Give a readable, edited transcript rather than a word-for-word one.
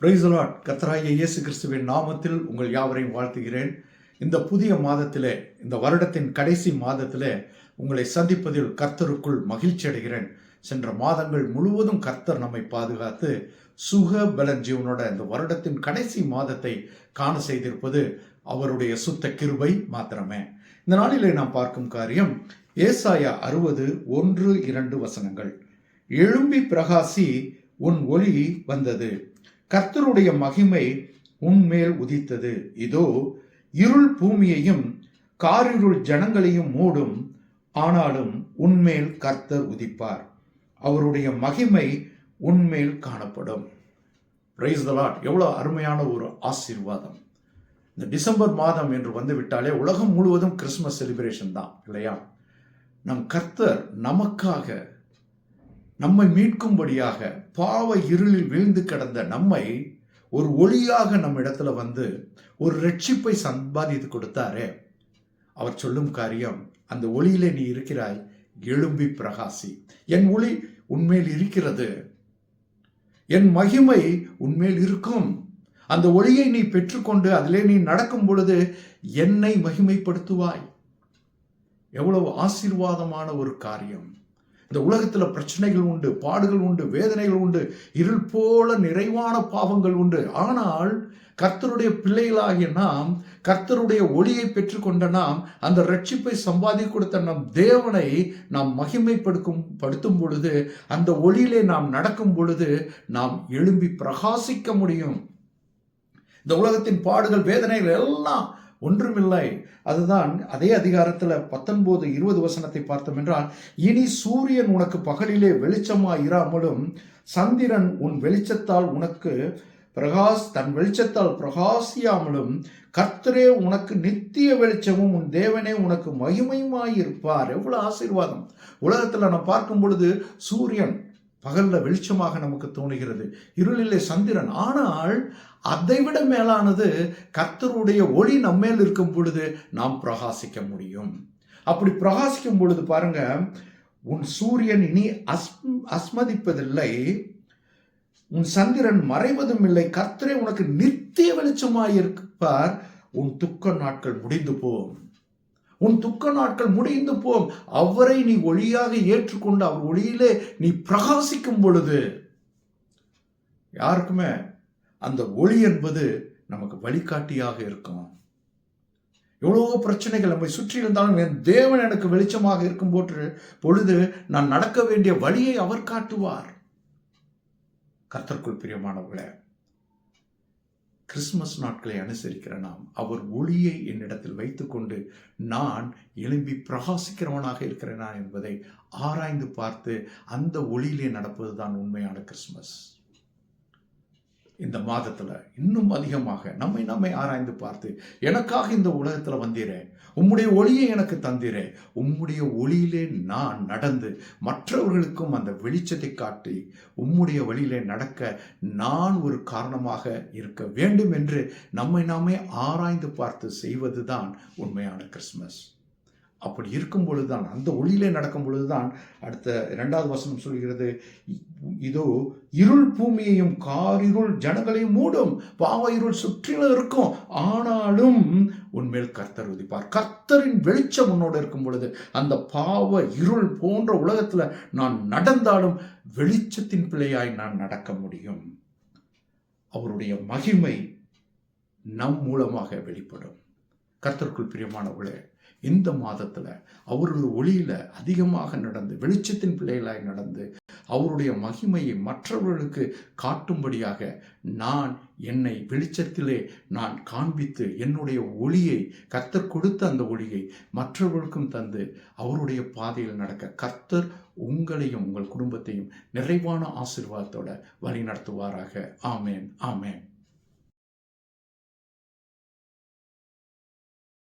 Praise the Lord. கர்த்தராகிய இயேசு கிறிஸ்துவின் நாமத்தில் உங்கள் யாவரையும் வாழ்த்துகிறேன். இந்த புதிய மாதத்திலே, இந்த வருடத்தின் கடைசி மாதத்திலே உங்களை சந்திப்பதில் கர்த்தருக்குள் மகிழ்ச்சி அடைகிறேன். சென்ற மாதங்கள் முழுவதும் கர்த்தர் நம்மை பாதுகாத்து சுக பலன் ஜீவனோட இந்த வருடத்தின் கடைசி மாதத்தை காண செய்திருப்பது அவருடைய சுத்த கிருபை மாத்திரமே. இந்த நாளிலே நாம் பார்க்கும் காரியம் ஏசாயா 60:1-2 வசனங்கள். எழும்பி பிரகாசி, உன் ஒளி வந்தது, கர்த்தருடைய மகிமை உன்மேல் உதித்தது. இதோ இருள் பூமியையும் காரிருள் ஜனங்களையும் மூடும், ஆனாலும் உன்மேல் கர்த்தர் உதிப்பார், அவருடைய மகிமை உன்மேல் காணப்படும். Praise the Lord. எவ்வளவு அருமையான ஒரு ஆசீர்வாதம். இந்த டிசம்பர் மாதம் என்று வந்துவிட்டாலே உலகம் முழுவதும் கிறிஸ்துமஸ் செலிப்ரேஷன் தான் இல்லையா? நம் கர்த்தர் நமக்காக, நம்மை மீட்கும்படியாக, பாவ இருளில் வீழ்ந்து கிடந்த நம்மை ஒரு ஒளியாக நம்ம இடத்துல வந்து ஒரு ரட்சிப்பை சம்பாதித்து கொடுத்தாரே. அவர் சொல்லும் காரியம், அந்த ஒளியிலே நீ இருக்கிறாய், எழும்பி பிரகாசி, என் ஒளி உன்மேல் இருக்கிறது, என் மகிமை உன்மேல் இருக்கும். அந்த ஒளியை நீ பெற்றுக்கொண்டு அதிலே நீ நடக்கும் பொழுது என்னை மகிமைப்படுத்துவாய். எவ்வளவு ஆசீர்வாதமான ஒரு காரியம். இந்த உலகத்தில் பிரச்சனைகள் உண்டு, பாடுகள் உண்டு, வேதனைகள் உண்டு, இருள் போல நிறைவான பாவங்கள் உண்டு. ஆனால் கர்த்தருடைய பிள்ளைகளாகிய நாம், கர்த்தருடைய ஒளியை பெற்றுக்கொண்ட நாம், அந்த ரட்சிப்பை சம்பாதி கொடுத்த நம் தேவனை நாம் மகிமைப்படுத்தும் பொழுது, அந்த ஒளியிலே நாம் நடக்கும் பொழுது நாம் எழும்பி பிரகாசிக்க முடியும். இந்த உலகத்தின் பாடுகள், வேதனைகள் எல்லாம் ஒன்றுமில்லை. அதுதான் அதே அதிகாரத்தில் 19-20 வசனத்தை பார்த்தோம் என்றால், இனி சூரியன் உனக்கு பகலிலே வெளிச்சமாய் இராமலும், சந்திரன் உன் வெளிச்சத்தால் உனக்கு தன் வெளிச்சத்தால் பிரகாசியாமலும், கர்த்தரே உனக்கு நித்திய வெளிச்சமும் உன் தேவனே உனக்கு மகிமையுமாய் இருப்பார். எவ்வளவு ஆசீர்வாதம். உலகத்தில் நாம் பார்க்கும் பொழுது சூரியன் பகல்ல வெளிச்சமாக நமக்கு தோணுகிறது, இருளிலே சந்திரன். ஆனால் அதைவிட மேலானது கர்த்தருடைய ஒளி நம்மேல் இருக்கும் பொழுது நாம் பிரகாசிக்க முடியும். அப்படி பிரகாசிக்கும் பொழுது பாருங்க, உன் சூரியன் இனி அஸ்மதிப்பதில்லை, உன் சந்திரன் மறைவதும் இல்லை, கர்த்தரே உனக்கு நித்திய வெளிச்சமாய் இருப்பார். உன் துக்க நாட்கள் முடிந்து போம், உன் துக்க நாட்கள் முடிந்து போம். அவரை நீ ஒளியாக ஏற்றுக்கொண்டு அவர் ஒளியிலே நீ பிரகாசிக்கும் பொழுது, யாருக்குமே அந்த ஒளி என்பது நமக்கு வழிகாட்டியாக இருக்கும். எவ்வளவோ பிரச்சனைகள் நம்மை சுற்றி இருந்தாலும் என் தேவன் எனக்கு வெளிச்சமாக இருக்கும் பொழுது நான் நடக்க வேண்டிய வழியை அவர் காட்டுவார். கர்த்தருக்குள் பிரியமானவர்களே, கிறிஸ்துமஸ் நாட்களை அனுசரிக்கிற நாம் அவர் ஒளியை என்னிடத்தில் வைத்துக்கொண்டு நான் எழும்பி பிரகாசிக்கிறவனாக இருக்கிறேனா என்பதை ஆராய்ந்து பார்த்து அந்த ஒளியிலே நடப்பதுதான் உண்மையான கிறிஸ்துமஸ். இந்த மாதத்துல இன்னும் அதிகமாக நம்மை ஆராய்ந்து பார்த்து, எனக்காக இந்த உலகத்துல வந்தீரே, உம்முடைய ஒளியை எனக்கு தந்தீரே, உம்முடைய ஒளியிலே நான் நடந்து மற்றவர்களுக்கும் அந்த வெளிச்சத்தை காட்டி உம்முடைய வழியிலே நடக்க நான் ஒரு காரணமாக இருக்க வேண்டும் என்று நம்மை ஆராய்ந்து பார்த்து செய்வதுதான் உண்மையான கிறிஸ்துமஸ். அப்படி இருக்கும் பொழுதுதான், அந்த ஒளியிலே நடக்கும் பொழுதுதான் அடுத்த 2வது வசனம் சொல்கிறது, இதோ இருள் பூமியையும் காரிருள் ஜனங்களையும் மூடும், பாவ இருள் சுற்றிலும் இருக்கும், ஆனாலும் உன்மேல் கர்த்தர் உதிப்பார். கர்த்தரின் வெளிச்சம் உன்னோடு இருக்கும் பொழுது அந்த பாவ இருள் போன்ற உலகத்துல நான் நடந்தாலும் வெளிச்சத்தின் பிள்ளையாய் நான் நடக்க முடியும். அவருடைய மகிமை நம் மூலமாக வெளிப்படும். கர்த்தருக்குள் பிரியமானவர்களே, இந்த மாதத்துல அவருடைய ஒளியில அதிகமாக நடந்து, வெளிச்சத்தின் பிள்ளைகளாய் நடந்து, அவருடைய மகிமையை மற்றவர்களுக்கு காட்டும்படியாக நான் என்னை வெளிச்சத்திலே நான் காண்பித்து, என்னுடைய ஒளியை, கர்த்தர் கொடுத்த அந்த ஒளியை மற்றவர்களுக்கும் தந்து அவருடைய பாதையில் நடக்க கர்த்தர் உங்களையும் உங்கள் குடும்பத்தையும் நிறைவான ஆசீர்வாதத்தோட வழி நடத்துவாராக. ஆமேன், ஆமேன்.